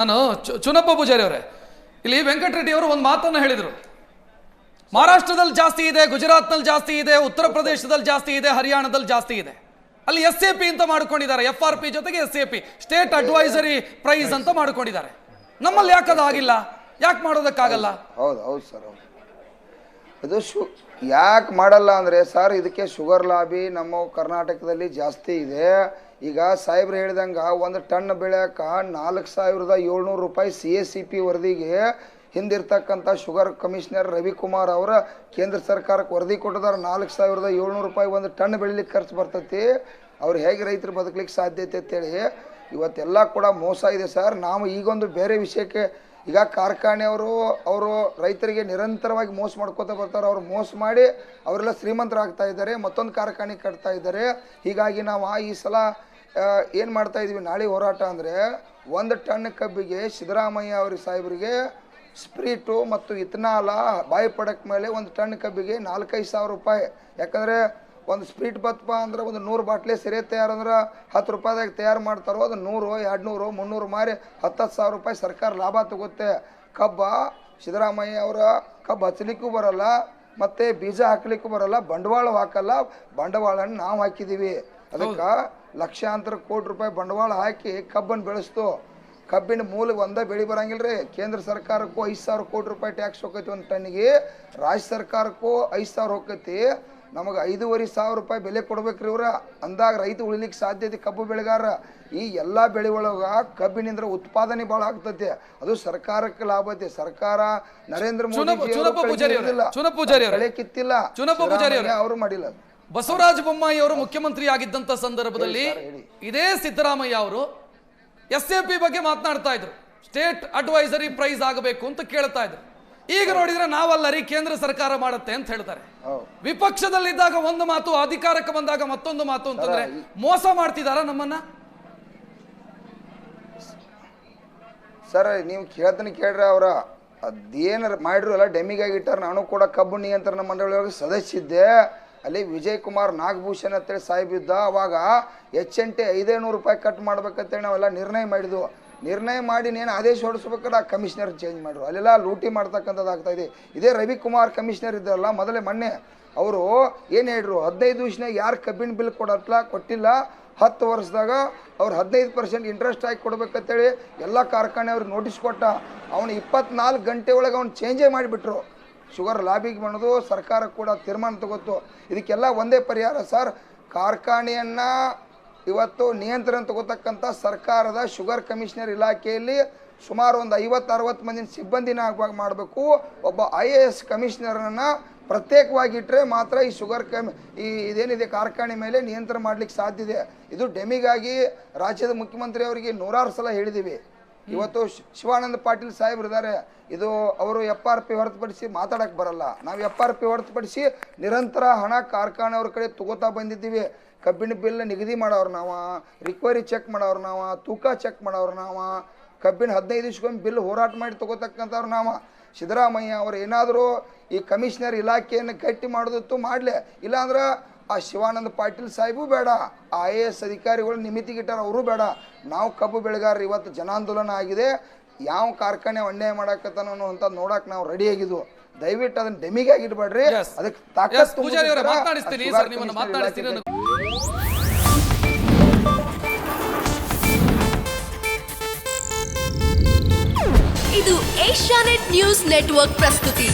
ನಾನು ಚುನಪ್ಪ ಪೂಜಾರಿ ಅವರೇ, ಇಲ್ಲಿ ವೆಂಕಟರೆಡ್ಡಿ ಅವರು ಒಂದು ಮಾತನ್ನು ಹೇಳಿದರು. ಮಹಾರಾಷ್ಟ್ರದಲ್ಲಿ ಜಾಸ್ತಿ ಇದೆ, ಗುಜರಾತ್ನಲ್ಲಿ ಜಾಸ್ತಿ ಇದೆ, ಉತ್ತರ ಪ್ರದೇಶದಲ್ಲಿ ಜಾಸ್ತಿ ಇದೆ, ಹರಿಯಾಣದಲ್ಲಿ ಜಾಸ್ತಿ ಇದೆ. ಅಲ್ಲಿ SAP ಅಂತ ಮಾಡ್ಕೊಂಡಿದ್ದಾರೆ, FRP ಜೊತೆಗೆ SAP, ಸ್ಟೇಟ್ ಅಡ್ವೈಸರಿ ಪ್ರೈಸ್ ಅಂತ ಮಾಡ್ಕೊಂಡಿದ್ದಾರೆ. ನಮ್ಮಲ್ಲಿ ಯಾಕದು ಆಗಿಲ್ಲ? ಯಾಕೆ ಮಾಡೋದಕ್ಕಾಗಲ್ಲ? ಹೌದು ಹೌದು ಸರ್, ಹೌದು. ಇದು ಯಾಕೆ ಮಾಡಲ್ಲ ಅಂದರೆ ಸರ್, ಇದಕ್ಕೆ ಶುಗರ್ ಲಾಬಿ ನಮ್ಮ ಕರ್ನಾಟಕದಲ್ಲಿ ಜಾಸ್ತಿ ಇದೆ. ಈಗ ಸಾಹೇಬ್ರು ಹೇಳ್ದಂಗೆ ಒಂದು ಟನ್ ಬೆಳೆಯೋಕೆ 4700 ರೂಪಾಯಿ CACP ವರದಿಗೆ ಹಿಂದಿರ್ತಕ್ಕಂಥ ಶುಗರ್ ಕಮಿಷನರ್ ರವಿಕುಮಾರ್ ಅವರ ಕೇಂದ್ರ ಸರ್ಕಾರಕ್ಕೆ ವರದಿ ಕೊಟ್ಟಿದ್ದಾರೆ. 4700 ರೂಪಾಯಿ ಒಂದು ಟನ್ ಬೆಳಿಲಿಕ್ಕೆ ಖರ್ಚು ಬರ್ತೈತಿ. ಅವ್ರು ಹೇಗೆ ರೈತರು ಬದುಕಲಿಕ್ಕೆ ಸಾಧ್ಯತೆ ಅಂತೇಳಿ ಇವತ್ತೆಲ್ಲ ಕೂಡ ಮೋಸ ಇದೆ ಸರ್. ನಾವು ಈಗೊಂದು ಬೇರೆ ವಿಷಯಕ್ಕೆ, ಈಗ ಕಾರ್ಖಾನೆಯವರು ರೈತರಿಗೆ ನಿರಂತರವಾಗಿ ಮೋಸ ಮಾಡ್ಕೋತಾ ಬರ್ತಾರೆ. ಅವ್ರು ಮೋಸ ಮಾಡಿ ಅವರೆಲ್ಲ ಶ್ರೀಮಂತರಾಗ್ತಾ ಇದ್ದಾರೆ, ಮತ್ತೊಂದು ಕಾರ್ಖಾನೆ ಕಟ್ತಾ ಇದ್ದಾರೆ. ಹೀಗಾಗಿ ನಾವು ಈ ಸಲ ಏನು ಮಾಡ್ತಾ ಇದ್ವಿ, ನಾಳೆ ಹೋರಾಟ ಅಂದರೆ 1 ಟನ್ ಕಬ್ಬಿಗೆ ಸಿದ್ದರಾಮಯ್ಯ ಅವ್ರಿಗೆ ಸಾಹೇಬರಿಗೆ ಸ್ಪ್ರೀಟು ಮತ್ತು ಇಥನಾಲ ಬಾಯಿ ಪಡಕ್ ಮೇಲೆ 1 ಟನ್ ಕಬ್ಬಿಗೆ 4-5 ಸಾವಿರ ರೂಪಾಯಿ. ಯಾಕಂದರೆ ಒಂದು ಸ್ಪ್ರೀಟ್ ಬತ್ತಪ್ಪ ಅಂದ್ರೆ ಒಂದು 100 ಬಾಟ್ಲೆ ಸೆರೆ ತಯಾರಂದ್ರೆ 10 ರೂಪಾಯಿದಾಗ ತಯಾರು ಮಾಡ್ತಾರೋ, ಅದು 100, 200, 300 ಮಾರಿ 10 ಸಾವಿರ ರೂಪಾಯಿ ಸರ್ಕಾರ ಲಾಭ ತಗೋತೆ. ಕಬ್ಬ ಸಿದ್ದರಾಮಯ್ಯ ಅವರ ಕಬ್ಬು ಹಚ್ಚಲಿಕ್ಕೂ ಬರಲ್ಲ, ಮತ್ತು ಬೀಜ ಹಾಕ್ಲಿಕ್ಕೂ ಬರಲ್ಲ, ಬಂಡವಾಳ ಹಾಕಲ್ಲ. ಬಂಡವಾಳನ ನಾವು ಹಾಕಿದ್ದೀವಿ. ಅದಕ್ಕೆ ಲಕ್ಷಾಂತರ ಕೋಟಿ ರೂಪಾಯಿ ಬಂಡವಾಳ ಹಾಕಿ ಕಬ್ಬನ್ನು ಬೆಳೆಸ್ತು. ಕಬ್ಬಿನ ಮೂಲ ಒಂದೇ ಬೆಳೆ ಬರಂಗಿಲ್ಲ ರೀ. ಕೇಂದ್ರ ಸರ್ಕಾರಕ್ಕೂ 5,000 ಕೋಟಿ ರೂಪಾಯಿ ಟ್ಯಾಕ್ಸ್ ಹೋಗ್ತೈತಿ ಒಂದು ಟನ್ನಿಗೆ, ರಾಜ್ಯ ಸರ್ಕಾರಕ್ಕೂ 5,000 ಹೋಗ್ತೈತಿ. ನಮಗೆ 5,500 ರೂಪಾಯಿ ಬೆಲೆ ಕೊಡ್ಬೇಕ್ರಿ ಇವ್ರ. ಅಂದಾಗ ರೈತ ಉಳಿಲಿಕ್ಕೆ ಸಾಧ್ಯತೆ ಕಬ್ಬು ಬೆಳೆಗಾರ. ಈ ಎಲ್ಲ ಬೆಳೆ ಒಳಗೆ ಕಬ್ಬಿನಿಂದ ಉತ್ಪಾದನೆ ಭಾಳ ಆಗ್ತೈತೆ, ಅದು ಸರ್ಕಾರಕ್ಕೆ ಲಾಭ ಐತೆ. ಸರ್ಕಾರ ನರೇಂದ್ರ ಮೋದಿ ಬೆಳೆ ಕಿತ್ತಿಲ್ಲ, ಅವರು ಮಾಡಿಲ್ಲ. ಬಸವರಾಜ ಬೊಮ್ಮಾಯಿ ಅವರು ಮುಖ್ಯಮಂತ್ರಿ ಆಗಿದ್ದಂತ ಸಂದರ್ಭದಲ್ಲಿ ಇದೇ ಸಿದ್ದರಾಮಯ್ಯ ಅವರು SAP ಬಗ್ಗೆ ಮಾತನಾಡ್ತಾ ಇದ್ರು. ಸ್ಟೇಟ್ ಅಡ್ವೈಸರಿ ಪ್ರೈಸ್ ಆಗಬೇಕು ಅಂತ ಕೇಳ್ತಾ ಇದ್ರು. ಈಗ ನೋಡಿದ್ರೆ ನಾವಲ್ಲರಿ ಕೇಂದ್ರ ಸರ್ಕಾರ ಮಾಡುತ್ತೆ ಅಂತ ಹೇಳ್ತಾರೆ. ವಿಪಕ್ಷದಲ್ಲಿದ್ದಾಗ ಒಂದು ಮಾತು, ಅಧಿಕಾರಕ್ಕೆ ಬಂದಾಗ ಮತ್ತೊಂದು ಮಾತು ಅಂತಂದ್ರೆ ಮೋಸ ಮಾಡ್ತಿದಾರ ನಮ್ಮನ್ನ? ಸರ್ ನೀವು ಕೇಳ್ರಿ, ಅವರ ಅದೇನು ಮಾಡಿರು ಅಲ್ಲ ಡೆಮಿಗಾಗಿಟ್ಟಾರ. ನಾನು ಕೂಡ ಕಬ್ಬು ನಿಯಂತ್ರಣ ಮಂಡಳಿಯೊಳಗೆ ಸದಸ್ಯ ಇದ್ದೆ. ಅಲ್ಲಿ ವಿಜಯ್ ಕುಮಾರ್ ನಾಗಭೂಷಣ್ ಅಂತೇಳಿ ಸಾಹೇಬ್ ಇದ್ದ. ಅವಾಗ HNT 500 ರೂಪಾಯಿ ಕಟ್ ಮಾಡ್ಬೇಕಂತೇಳಿ ನಾವೆಲ್ಲ ನಿರ್ಣಯ ಮಾಡಿದ್ವು. ನಿರ್ಣಯ ಮಾಡಿ ನೇನು ಆದೇಶ ಹೊಡಿಸ್ಬೇಕಾದ್ರೆ ಆ ಕಮಿಷನರ್ ಚೇಂಜ್ ಮಾಡಿದ್ರು. ಅಲ್ಲೆಲ್ಲ ಲೂಟಿ ಮಾಡ್ತಕ್ಕಂಥದ್ದು ಆಗ್ತಾಯಿದೆ. ಇದೇ ರವಿಕುಮಾರ್ ಕಮಿಷನರ್ ಇದ್ದಾರಲ್ಲ, ಮೊನ್ನೆ ಅವರು ಏನು ಹೇಳಿದ್ರು, 15 ದಿವಸನಾಗ ಯಾರು ಕಬ್ಬಿನ ಬಿಲ್ ಕೊಟ್ಟಿಲ್ಲ, 10 ವರ್ಷದಾಗ ಅವ್ರು 15% ಇಂಟ್ರೆಸ್ಟ್ ಆಗಿ ಕೊಡ್ಬೇಕಂತೇಳಿ ಎಲ್ಲ ಕಾರ್ಖಾನೆ ಅವ್ರಿಗೆ ನೋಟಿಸ್ ಕೊಟ್ಟ. ಅವನು 24 ಗಂಟೆ ಒಳಗೆ ಅವ್ನು ಚೇಂಜೇ ಮಾಡಿಬಿಟ್ರು. ಶುಗರ್ ಲಾಬಿಗೆ ಮಾಡೋದು ಸರ್ಕಾರ ಕೂಡ ತೀರ್ಮಾನ ತಗೋತು. ಇದಕ್ಕೆಲ್ಲ ಒಂದೇ ಪರಿಹಾರ ಸರ್, ಕಾರ್ಖಾನೆಯನ್ನು ಇವತ್ತು ನಿಯಂತ್ರಣ ತಗೋತಕ್ಕಂಥ ಸರ್ಕಾರದ ಶುಗರ್ ಕಮಿಷನರ್ ಇಲಾಖೆಯಲ್ಲಿ ಸುಮಾರು ಒಂದು 50-60 ಮಂದಿನ ಸಿಬ್ಬಂದಿನ ಮಾಡಬೇಕು. ಒಬ್ಬ IAS ಕಮಿಷನರನ್ನು ಪ್ರತ್ಯೇಕವಾಗಿಟ್ಟರೆ ಮಾತ್ರ ಈ ಶುಗರ್ ಇದೇನಿದೆ ಕಾರ್ಖಾನೆ ಮೇಲೆ ನಿಯಂತ್ರಣ ಮಾಡಲಿಕ್ಕೆ ಸಾಧ್ಯ ಇದೆ. ಇದು ಡೆಮಿಗಾಗಿ ರಾಜ್ಯದ ಮುಖ್ಯಮಂತ್ರಿ ಅವರಿಗೆ 100 ಸಲ ಹೇಳಿದ್ದೀವಿ. ಇವತ್ತು ಶಿವಾನಂದ ಪಾಟೀಲ್ ಸಾಹೇಬ್ರು ಇದ್ದಾರೆ. ಇದು ಅವರು FRP ಹೊರತುಪಡಿಸಿ ಮಾತಾಡಕ್ಕೆ ಬರಲ್ಲ. ನಾವು FRP ಹೊರತುಪಡಿಸಿ ನಿರಂತರ ಹಣ ಕಾರ್ಖಾನೆಯವ್ರ ಕಡೆ ತಗೋತಾ ಬಂದಿದ್ದೀವಿ. ಕಬ್ಬಿನ ಬಿಲ್ ನಿಗದಿ ಮಾಡೋರು ನಾವು, ರಿಕವರಿ ಚೆಕ್ ಮಾಡೋರು ನಾವು, ತೂಕ ಚೆಕ್ ಮಾಡೋರು ನಾವು, ಕಬ್ಬಿನ 15 ದಿವಸಕ್ಕೊಮ್ಮೆ ಬಿಲ್ ಹೋರಾಟ ಮಾಡಿ ತಗೋತಕ್ಕಂಥವ್ರು ನಾವು. ಸಿದ್ದರಾಮಯ್ಯ ಅವರು ಏನಾದರೂ ಈ ಕಮಿಷನರ್ ಇಲಾಖೆಯನ್ನು ಗಟ್ಟಿ ಮಾಡೋದಿತ್ತು ಮಾಡಲಿ, ಇಲ್ಲಾಂದ್ರೆ ಆ ಶಿವಾನಂದ ಪಾಟೀಲ್ ಸಾಹೇಬು ಬೇಡ, ಆ IAS ಅಧಿಕಾರಿಗಳು ನಿಮಿತಿಗಿಟ್ಟಾರ ಅವರು ಬೇಡ. ನಾವು ಕಬ್ಬು ಬೆಳೆಗಾರರು ಇವತ್ತು ಜನಾಂದೋಲನ ಆಗಿದೆ. ಯಾವ ಕಾರ್ಖಾನೆ ಅನ್ಯಾಯ ಮಾಡಕತ್ತಾನೋ ಅಂತ ನೋಡಕ್ಕೆ ನಾವು ರೆಡಿ ಆಗಿದ್ವು. ದಯವಿಟ್ಟು ಅದನ್ನ ಡೆಮಿಗಾಗಿ ಇಡಬೇಡ್ರಿ. ಅದಕ್ಕೆ ತಾಕತ್ತು ಇದು ಏಷ್ಯಾನೆಟ್ ನ್ಯೂಸ್ ನೆಟ್ವರ್ಕ್ ಪ್ರಸ್ತುತಿ.